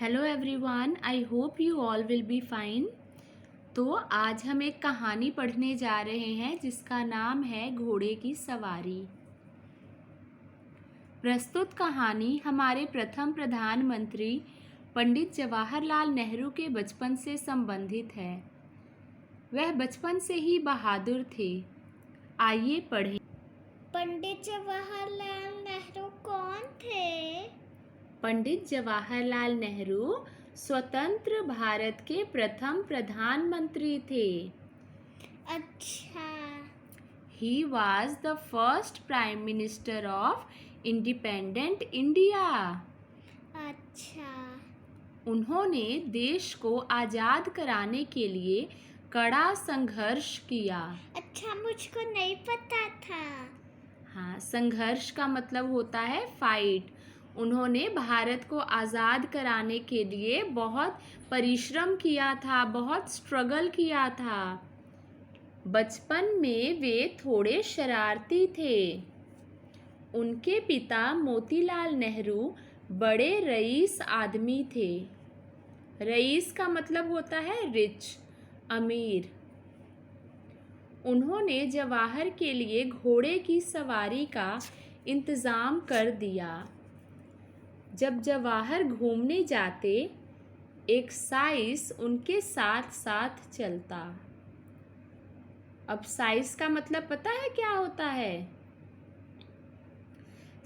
Hello everyone, I hope you all will be fine. तो आज हम एक कहानी पढ़ने जा रहे हैं जिसका नाम है घोड़े की सवारी। प्रस्तुत कहानी हमारे प्रथम प्रधानमंत्री पंडित जवाहरलाल नेहरू के बचपन से संबंधित है। वह बचपन से ही बहादुर थे। आइए पढ़ें। पंडित जवाहरलाल नेहरू कौन थे? पंडित जवाहरलाल नेहरू स्वतंत्र भारत के प्रथम प्रधानमंत्री थे। अच्छा। He was the first Prime Minister of Independent India. अच्छा। उन्होंने देश को आज़ाद कराने के लिए कड़ा संघर्ष किया। अच्छा, मुझको नहीं पता था। हाँ, संघर्ष का मतलब होता है फाइट। उन्होंने भारत को आज़ाद कराने के लिए बहुत परिश्रम किया था, बहुत स्ट्रगल किया था। बचपन में वे थोड़े शरारती थे। उनके पिता मोतीलाल नेहरू बड़े रईस आदमी थे। रईस का मतलब होता है रिच, अमीर। उन्होंने जवाहर के लिए घोड़े की सवारी का इंतज़ाम कर दिया। जब जवाहर घूमने जाते, एक साइस उनके साथ साथ चलता। अब साइस का मतलब पता है क्या होता है?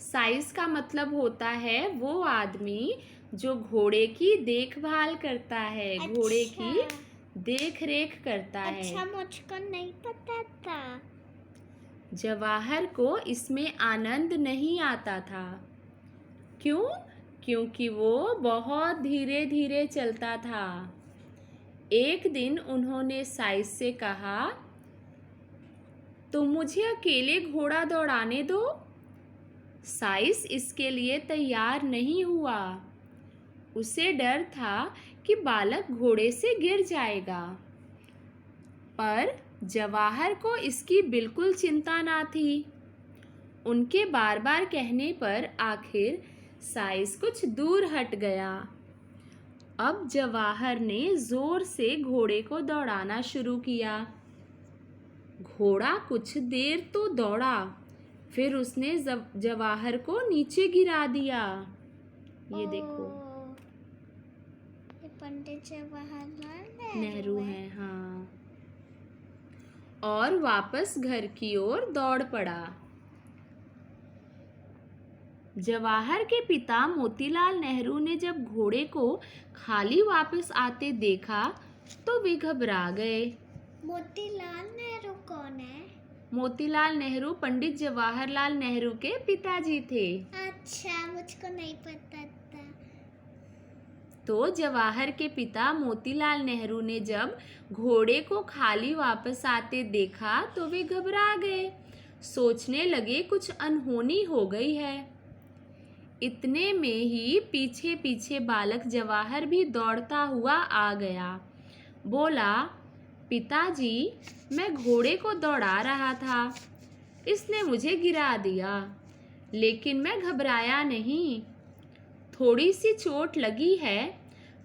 साइस का मतलब होता है वो आदमी जो घोड़े की देखभाल करता है, घोड़े की देख रेख करता है। अच्छा, मुझको नहीं पता था। जवाहर को इसमें आनंद नहीं आता था। क्यों? क्योंकि वो बहुत धीरे धीरे चलता था। एक दिन उन्होंने साइस से कहा, तुम मुझे अकेले घोड़ा दौड़ाने दो। साइस इसके लिए तैयार नहीं हुआ। उसे डर था कि बालक घोड़े से गिर जाएगा। पर जवाहर को इसकी बिल्कुल चिंता ना थी। उनके बार बार कहने पर आखिर साइस कुछ दूर हट गया। अब जवाहर ने जोर से घोड़े को दौड़ाना शुरू किया। घोड़ा कुछ देर तो दौड़ा, फिर उसने जवाहर को नीचे गिरा दिया। ये देखो, ये पंडित जवाहरलाल नेहरू है। हाँ, और वापस घर की ओर दौड़ पड़ा। जवाहर के पिता मोतीलाल नेहरू ने जब घोड़े को खाली वापस आते देखा तो वे घबरा गए। मोतीलाल नेहरू कौन है? मोतीलाल नेहरू पंडित जवाहरलाल नेहरू के पिताजी थे। अच्छा, मुझको नहीं पता था। तो जवाहर के पिता मोतीलाल नेहरू ने जब घोड़े को खाली वापस आते देखा तो वे घबरा गए। सोचने लगे कुछ अनहोनी हो गई है। इतने में ही पीछे पीछे बालक जवाहर भी दौड़ता हुआ आ गया। बोला, पिताजी, मैं घोड़े को दौड़ा रहा था, इसने मुझे गिरा दिया, लेकिन मैं घबराया नहीं। थोड़ी सी चोट लगी है,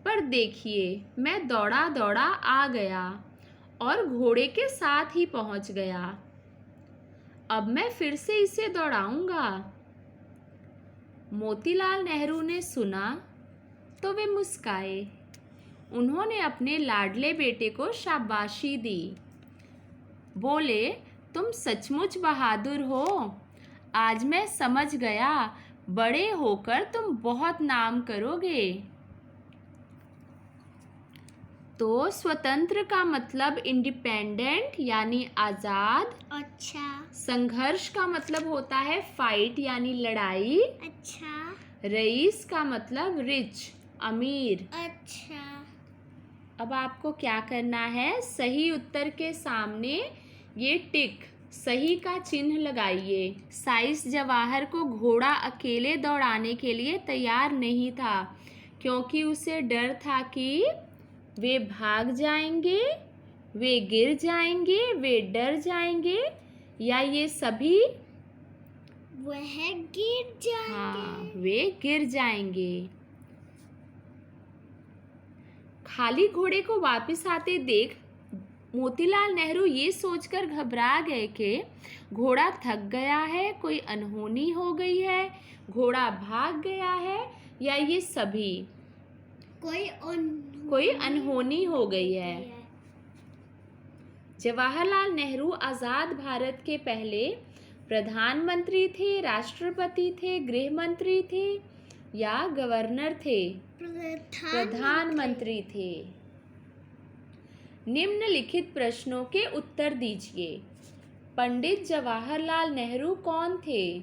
पर देखिए मैं दौड़ा दौड़ा आ गया और घोड़े के साथ ही पहुंच गया। अब मैं फिर से इसे दौड़ाऊंगा। मोतीलाल नेहरू ने सुना तो वे मुस्काए। उन्होंने अपने लाडले बेटे को शाबाशी दी। बोले, तुम सचमुच बहादुर हो। आज मैं समझ गया, बड़े होकर तुम बहुत नाम करोगे। तो स्वतंत्र का मतलब इंडिपेंडेंट यानी आज़ाद। अच्छा। संघर्ष का मतलब होता है फाइट यानी लड़ाई। अच्छा। रईस का मतलब रिच, अमीर। अच्छा। अब आपको क्या करना है, सही उत्तर के सामने ये टिक, सही का चिन्ह लगाइए। साइस जवाहर को घोड़ा अकेले दौड़ाने के लिए तैयार नहीं था, क्योंकि उसे डर था कि वे भाग जाएंगे, वे गिर जाएंगे, वे डर जाएंगे, या ये सभी वह गिर जाएंगे। हाँ, वे गिर जाएंगे। खाली घोड़े को वापस आते देख मोतीलाल नेहरू ये सोचकर घबरा गए कि घोड़ा थक गया है, कोई अनहोनी हो गई है, घोड़ा भाग गया है या ये सभी कोई अनहोनी हो गई है। जवाहरलाल नेहरू आज़ाद भारत के पहले प्रधानमंत्री थे, राष्ट्रपति थे, गृह मंत्री थे या गवर्नर थे? प्रधानमंत्री थे। निम्नलिखित प्रश्नों के उत्तर दीजिए। पंडित जवाहरलाल नेहरू कौन थे?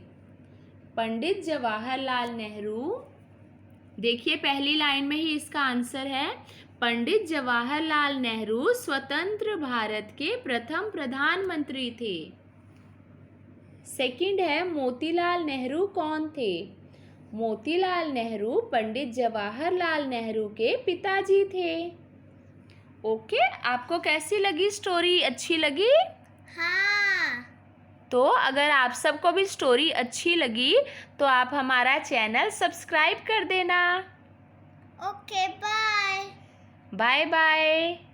पंडित जवाहरलाल नेहरू, देखिए पहली लाइन में ही इसका आंसर है। पंडित जवाहरलाल नेहरू स्वतंत्र भारत के प्रथम प्रधानमंत्री थे। सेकंड है मोतीलाल नेहरू कौन थे? मोतीलाल नेहरू पंडित जवाहरलाल नेहरू के पिताजी थे। ओके, आपको कैसी लगी स्टोरी? अच्छी लगी? हाँ। तो अगर आप सबको भी स्टोरी अच्छी लगी तो आप हमारा चैनल सब्सक्राइब कर देना। Okay, bye. Bye bye.